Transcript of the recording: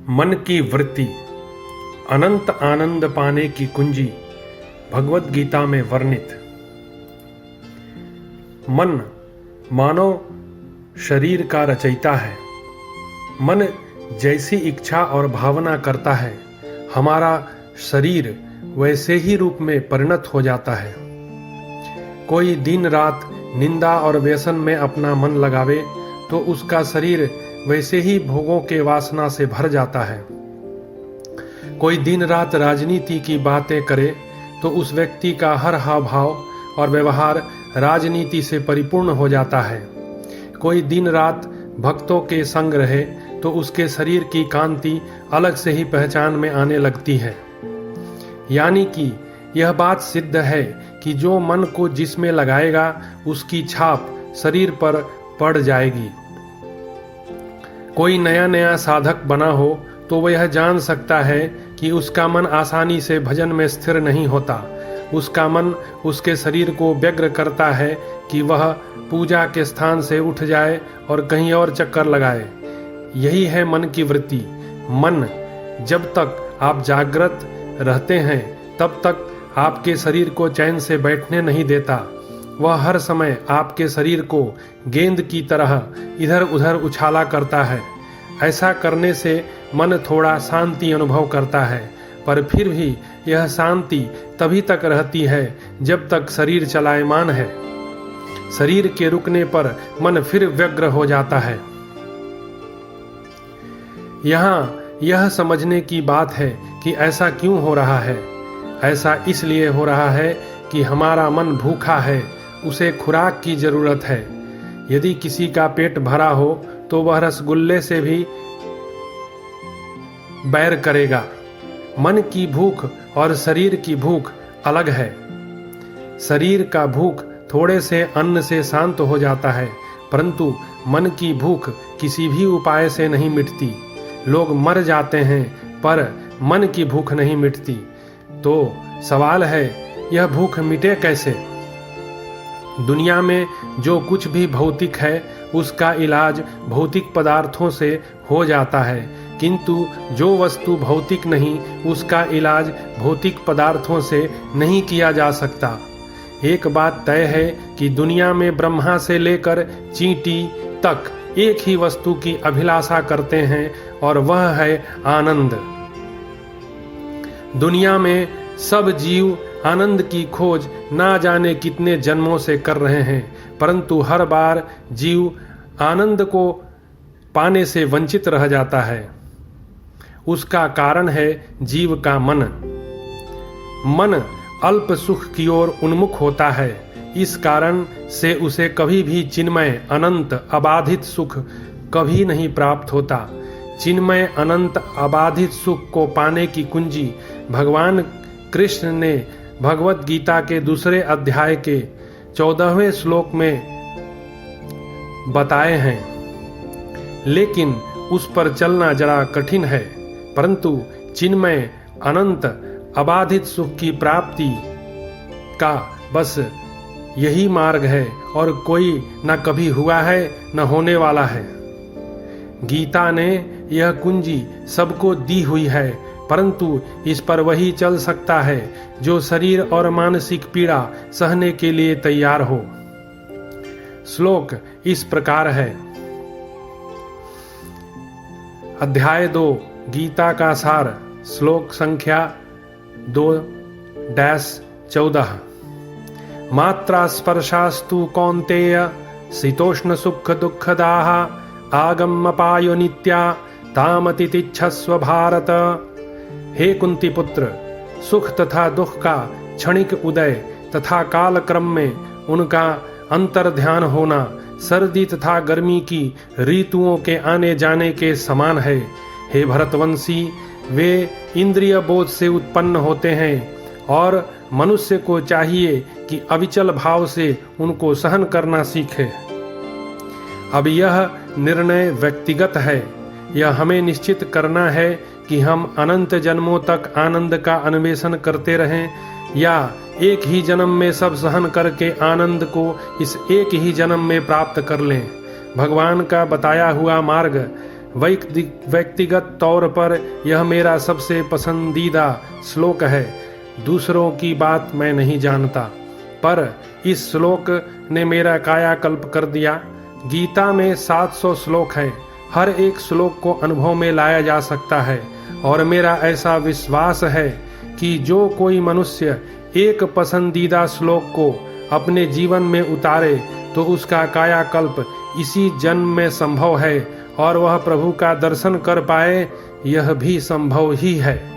मन की वृत्ति, अनंत आनंद पाने की कुंजी, भगवत गीता में वर्णित। मन मानव शरीर का रचयिता है। मन जैसी इच्छा और भावना करता है, हमारा शरीर वैसे ही रूप में परिणत हो जाता है। कोई दिन रात निंदा और व्यसन में अपना मन लगावे तो उसका शरीर वैसे ही भोगों के वासना से भर जाता है। कोई दिन रात राजनीति की बातें करे तो उस व्यक्ति का हर हाव भाव और व्यवहार राजनीति से परिपूर्ण हो जाता है। कोई दिन रात भक्तों के संग रहे तो उसके शरीर की कांति अलग से ही पहचान में आने लगती है। यानी कि यह बात सिद्ध है कि जो मन को जिसमें लगाएगा उसकी छाप शरीर पर पड़ जाएगी। कोई नया नया साधक बना हो तो वह यह जान सकता है कि उसका मन आसानी से भजन में स्थिर नहीं होता। उसका मन उसके शरीर को व्यग्र करता है कि वह पूजा के स्थान से उठ जाए और कहीं और चक्कर लगाए। यही है मन की वृत्ति। मन जब तक आप जागृत रहते हैं तब तक आपके शरीर को चैन से बैठने नहीं देता। वह हर समय आपके शरीर को गेंद की तरह इधर उधर उछाला करता है। ऐसा करने से मन थोड़ा शांति अनुभव करता है, पर फिर भी यह शांति तभी तक रहती है जब तक शरीर चलायमान है। शरीर के रुकने पर मन फिर व्यग्र हो जाता है। यहाँ यह समझने की बात है कि ऐसा क्यों हो रहा है। ऐसा इसलिए हो रहा है कि हमारा मन भूखा है, उसे खुराक की जरूरत है। यदि किसी का पेट भरा हो तो वह रसगुल्ले से भी बैर करेगा। मन की भूख और शरीर की भूख अलग है। शरीर का भूख थोड़े से अन्न से शांत हो जाता है, परंतु मन की भूख किसी भी उपाय से नहीं मिटती। लोग मर जाते हैं पर मन की भूख नहीं मिटती। तो सवाल है, यह भूख मिटे कैसे? दुनिया में जो कुछ भी भौतिक है उसका इलाज भौतिक पदार्थों से हो जाता है, किंतु जो वस्तु भौतिक नहीं उसका इलाज भौतिक पदार्थों से नहीं किया जा सकता। एक बात तय है कि दुनिया में ब्रह्मा से लेकर चींटी तक एक ही वस्तु की अभिलाषा करते हैं और वह है आनंद। दुनिया में सब जीव आनंद की खोज ना जाने कितने जन्मों से कर रहे हैं, परंतु हर बार जीव आनंद को पाने से वंचित रह जाता है। उसका कारण है जीव का मन। मन अल्प सुख की ओर उन्मुख होता है। इस कारण से उसे कभी भी चिन्मय अनंत अबाधित सुख कभी नहीं प्राप्त होता। चिन्मय अनंत अबाधित सुख को पाने की कुंजी भगवान कृष्ण ने भगवत गीता के दूसरे अध्याय के 14वें श्लोक में बताए हैं, लेकिन उस पर चलना जरा कठिन है। परंतु चिन्मय अनंत अबाधित सुख की प्राप्ति का बस यही मार्ग है और कोई न कभी हुआ है न होने वाला है। गीता ने यह कुंजी सबको दी हुई है, परंतु इस पर वही चल सकता है जो शरीर और मानसिक पीड़ा सहने के लिए तैयार हो। श्लोक इस प्रकार है। अध्याय 2 गीता का सार, श्लोक संख्या 2-14। मात्रा स्पर्शास्तु कौन्तेय शीतोष्ण सुख दुःखदाः आगमपायो नित्या तामतितिच्छस्व भारत। हे कुंती पुत्र, सुख तथा दुख का क्षणिक उदय तथा काल क्रम में उनका अंतर ध्यान होना सर्दी तथा गर्मी की ऋतुओं के आने जाने के समान है। हे भरतवंशी, वे इंद्रिय बोध से उत्पन्न होते हैं और मनुष्य को चाहिए कि अविचल भाव से उनको सहन करना सीखे। अब यह निर्णय व्यक्तिगत है। यह हमें निश्चित करना है कि हम अनंत जन्मों तक आनंद का अन्वेषण करते रहें या एक ही जन्म में सब सहन करके आनंद को इस एक ही जन्म में प्राप्त कर लें। भगवान का बताया हुआ मार्ग व्यक्तिगत तौर पर यह मेरा सबसे पसंदीदा श्लोक है। दूसरों की बात मैं नहीं जानता, पर इस श्लोक ने मेरा कायाकल्प कर दिया। गीता में 700 श्लोक हैं। हर एक श्लोक को अनुभव में लाया जा सकता है और मेरा ऐसा विश्वास है कि जो कोई मनुष्य एक पसंदीदा श्लोक को अपने जीवन में उतारे तो उसका कायाकल्प इसी जन्म में संभव है और वह प्रभु का दर्शन कर पाए, यह भी संभव ही है।